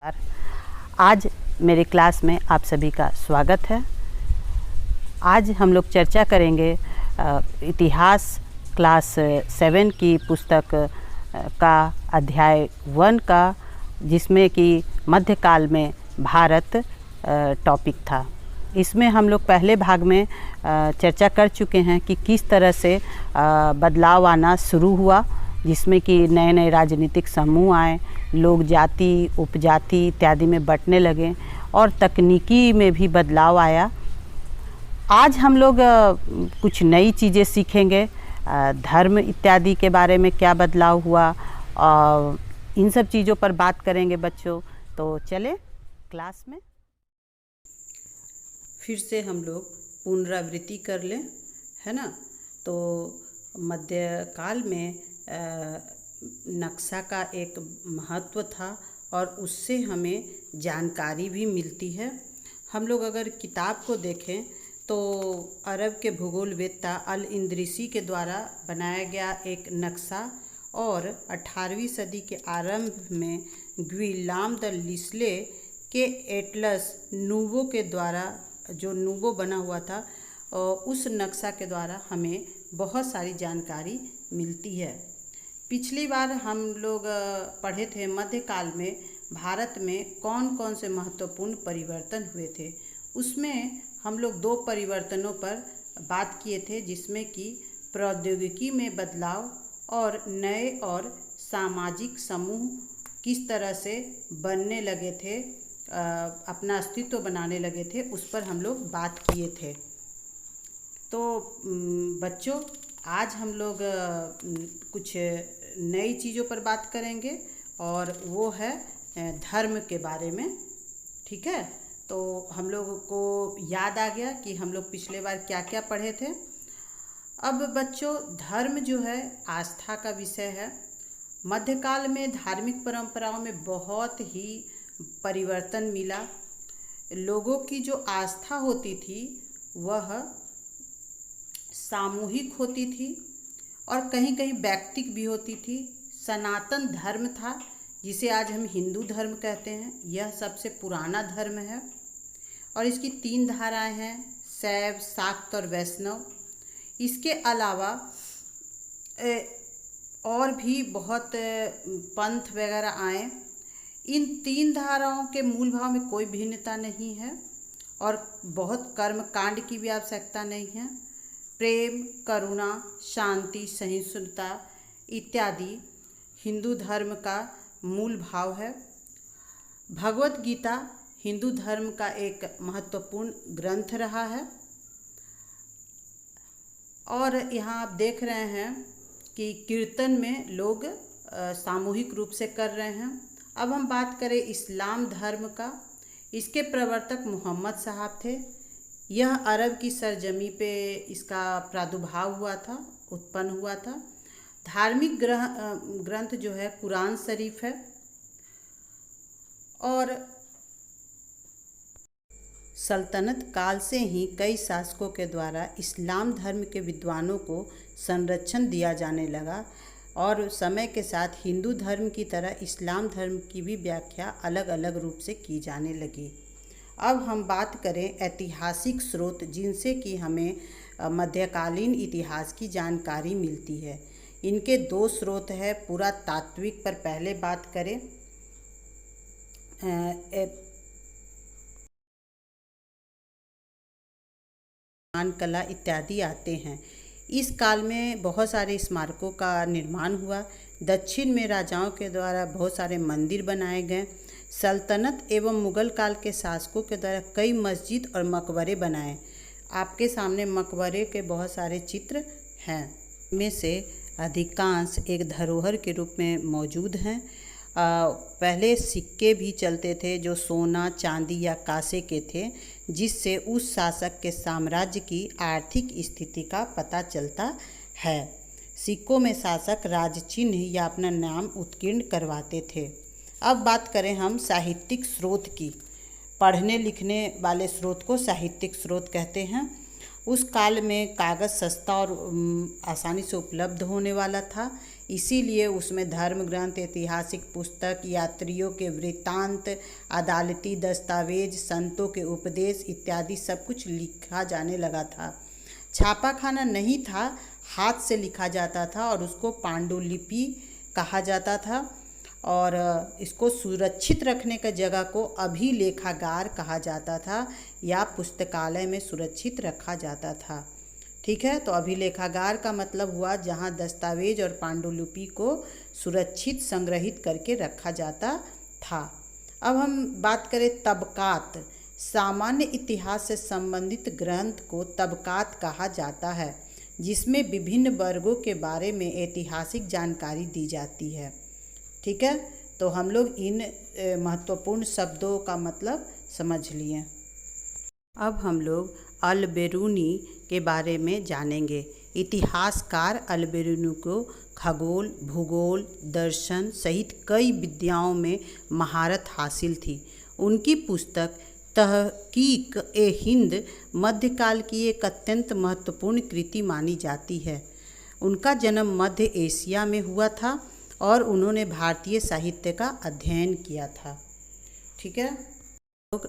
आज मेरे क्लास में आप सभी का स्वागत है। आज हम लोग चर्चा करेंगे इतिहास क्लास 7 की पुस्तक का अध्याय 1 का, जिसमें कि मध्यकाल में भारत टॉपिक था। इसमें हम लोग पहले भाग में चर्चा कर चुके हैं कि किस तरह से बदलाव आना शुरू हुआ, जिसमें कि नए नए राजनीतिक समूह आए, लोग जाति उपजाति इत्यादि में बंटने लगे और तकनीकी में भी बदलाव आया। आज हम लोग कुछ नई चीज़ें सीखेंगे, धर्म इत्यादि के बारे में क्या बदलाव हुआ और इन सब चीज़ों पर बात करेंगे बच्चों। तो चले क्लास में। फिर से हम लोग पुनरावृत्ति कर लें, है ना। तो मध्यकाल में नक्शा का एक महत्व था और उससे हमें जानकारी भी मिलती है। हम लोग अगर किताब को देखें तो अरब के भूगोलवेत्ता अल इंदरिसी के द्वारा बनाया गया एक नक्शा और 18वीं सदी के आरंभ में गिलाम द लिस्ले के एटलस नूवो के द्वारा, जो नूवो बना हुआ था, उस नक्शा के द्वारा हमें बहुत सारी जानकारी मिलती है। पिछली बार हम लोग पढ़े थे मध्यकाल में भारत में कौन कौन से महत्वपूर्ण परिवर्तन हुए थे। उसमें हम लोग 2 परिवर्तनों पर बात किए थे, जिसमें कि प्रौद्योगिकी में बदलाव और नए और सामाजिक समूह किस तरह से बनने लगे थे, अपना अस्तित्व बनाने लगे थे, उस पर हम लोग बात किए थे। तो बच्चों, आज हम लोग कुछ नई चीज़ों पर बात करेंगे और वो है धर्म के बारे में, ठीक है। तो हम लोगों को याद आ गया कि हम लोग पिछले बार क्या क्या पढ़े थे। अब बच्चों, धर्म जो है आस्था का विषय है। मध्यकाल में धार्मिक परंपराओं में बहुत ही परिवर्तन मिला। लोगों की जो आस्था होती थी वह सामूहिक होती थी और कहीं कहीं व्यक्तिक भी होती थी। सनातन धर्म था, जिसे आज हम हिंदू धर्म कहते हैं। यह सबसे पुराना धर्म है और इसकी 3 धाराएं हैं, शैव, शाक्त और वैष्णव। इसके अलावा और भी बहुत पंथ वगैरह आए। इन 3 धाराओं के मूल भाव में कोई भिन्नता नहीं है और बहुत कर्म कांड की भी आवश्यकता नहीं है। प्रेम, करुणा, शांति, सहिष्णुता इत्यादि हिंदू धर्म का मूल भाव है। भगवत गीता हिंदू धर्म का एक महत्वपूर्ण ग्रंथ रहा है और यहाँ आप देख रहे हैं कि कीर्तन में लोग सामूहिक रूप से कर रहे हैं। अब हम बात करें इस्लाम धर्म का। इसके प्रवर्तक मोहम्मद साहब थे। यह अरब की सरजमी पे इसका प्रादुर्भाव हुआ था, उत्पन्न हुआ था। धार्मिक ग्रंथ जो है कुरान शरीफ है और सल्तनत काल से ही कई शासकों के द्वारा इस्लाम धर्म के विद्वानों को संरक्षण दिया जाने लगा और समय के साथ हिंदू धर्म की तरह इस्लाम धर्म की भी व्याख्या अलग अलग रूप से की जाने लगी। अब हम बात करें ऐतिहासिक स्रोत, जिनसे कि हमें मध्यकालीन इतिहास की जानकारी मिलती है। इनके 2 स्रोत है। पुरातात्विक पर पहले बात करें। कला इत्यादि आते हैं। इस काल में बहुत सारे स्मारकों का निर्माण हुआ। दक्षिण में राजाओं के द्वारा बहुत सारे मंदिर बनाए गए। सल्तनत एवं मुग़ल काल के शासकों के द्वारा कई मस्जिद और मकबरे बनाए। आपके सामने मकबरे के बहुत सारे चित्र हैं। इनमें से अधिकांश एक धरोहर के रूप में मौजूद हैं। पहले सिक्के भी चलते थे जो सोना, चांदी या कांसे के थे, जिससे उस शासक के साम्राज्य की आर्थिक स्थिति का पता चलता है। सिक्कों में शासक राजचिन्ह या अपना नाम उत्कीर्ण करवाते थे। अब बात करें हम साहित्यिक स्रोत की। पढ़ने लिखने वाले स्रोत को साहित्यिक स्रोत कहते हैं। उस काल में कागज़ सस्ता और आसानी से उपलब्ध होने वाला था। इसीलिए उसमें धर्म ग्रंथ, ऐतिहासिक पुस्तक, यात्रियों के वृत्तांत, अदालती दस्तावेज, संतों के उपदेश इत्यादि सब कुछ लिखा जाने लगा था। छापाखाना नहीं था, हाथ से लिखा जाता था और उसको पांडुलिपि कहा जाता था। और इसको सुरक्षित रखने का जगह को अभिलेखागार कहा जाता था या पुस्तकालय में सुरक्षित रखा जाता था। ठीक है, तो अभिलेखागार का मतलब हुआ जहाँ दस्तावेज और पांडुलिपि को सुरक्षित संग्रहित करके रखा जाता था। अब हम बात करें तबकात। सामान्य इतिहास से संबंधित ग्रंथ को तबकात कहा जाता है, जिसमें विभिन्न वर्गों के बारे में ऐतिहासिक जानकारी दी जाती है। ठीक है, तो हम लोग इन महत्वपूर्ण शब्दों का मतलब समझ लिए। अब हम लोग अल-बेरूनी के बारे में जानेंगे। इतिहासकार अल-बेरूनी को खगोल, भूगोल, दर्शन सहित कई विद्याओं में महारत हासिल थी। उनकी पुस्तक तहकीक-ए-हिंद मध्यकाल की एक अत्यंत महत्वपूर्ण कृति मानी जाती है। उनका जन्म मध्य एशिया में हुआ था और उन्होंने भारतीय साहित्य का अध्ययन किया था। ठीक है, लोग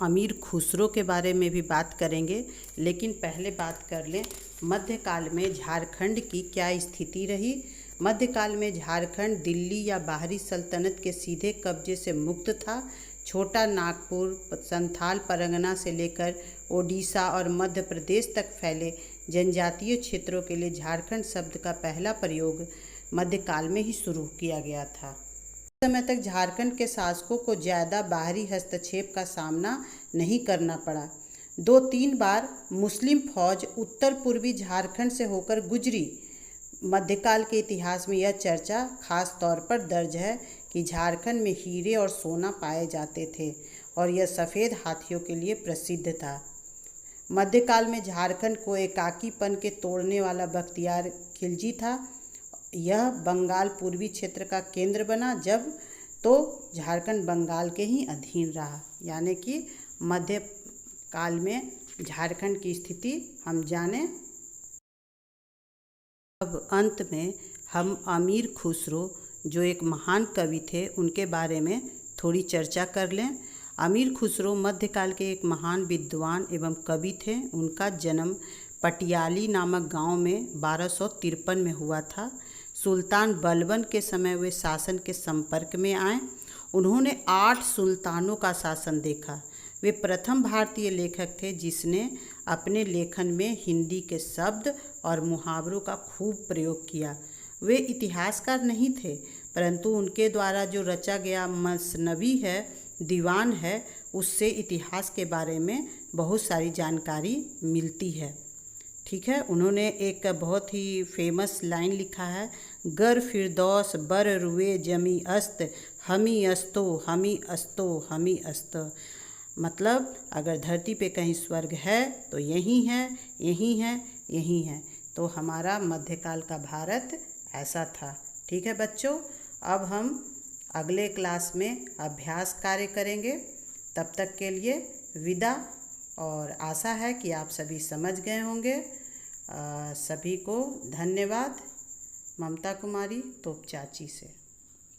अमीर खुसरो के बारे में भी बात करेंगे, लेकिन पहले बात कर लें मध्यकाल में झारखंड की क्या स्थिति रही। मध्यकाल में झारखंड दिल्ली या बाहरी सल्तनत के सीधे कब्जे से मुक्त था। छोटा नागपुर, संथाल परगना से लेकर ओडिशा और मध्य प्रदेश तक फैले जनजातीय क्षेत्रों के लिए झारखंड शब्द का पहला प्रयोग मध्यकाल में ही शुरू किया गया था। इस समय तक झारखंड के शासकों को ज़्यादा बाहरी हस्तक्षेप का सामना नहीं करना पड़ा। 2-3 बार मुस्लिम फौज उत्तर पूर्वी झारखंड से होकर गुजरी। मध्यकाल के इतिहास में यह चर्चा खास तौर पर दर्ज है कि झारखंड में हीरे और सोना पाए जाते थे और यह सफ़ेद हाथियों के लिए प्रसिद्ध था। मध्यकाल में झारखंड को एकाकीपन के तोड़ने वाला बख्तियार खिलजी था। यह बंगाल पूर्वी क्षेत्र का केंद्र बना जब तो झारखंड बंगाल के ही अधीन रहा, यानी कि मध्य काल में झारखंड की स्थिति हम जाने। अब अंत में हम अमीर खुसरो जो एक महान कवि थे उनके बारे में थोड़ी चर्चा कर लें। अमीर खुसरो मध्यकाल के एक महान विद्वान एवं कवि थे। उनका जन्म पटियाली नामक गांव में 1253 में हुआ था। सुल्तान बलबन के समय वे शासन के संपर्क में आए। उन्होंने 8 सुल्तानों का शासन देखा। वे प्रथम भारतीय लेखक थे जिसने अपने लेखन में हिंदी के शब्द और मुहावरों का खूब प्रयोग किया। वे इतिहासकार नहीं थे, परंतु उनके द्वारा जो रचा गया मसनवी है, दीवान है, उससे इतिहास के बारे में बहुत सारी जानकारी मिलती है। ठीक है, उन्होंने एक बहुत ही फेमस लाइन लिखा है, गर फिरदौस बर रुए जमी अस्त हमी अस्तो हमी अस्तो हमी अस्त। मतलब अगर धरती पे कहीं स्वर्ग है तो यही है, यही है, यही है। तो हमारा मध्यकाल का भारत ऐसा था। ठीक है बच्चों, अब हम अगले क्लास में अभ्यास कार्य करेंगे। तब तक के लिए विदा, और आशा है कि आप सभी समझ गए होंगे। सभी को धन्यवाद। ममता कुमारी तोप चाची से।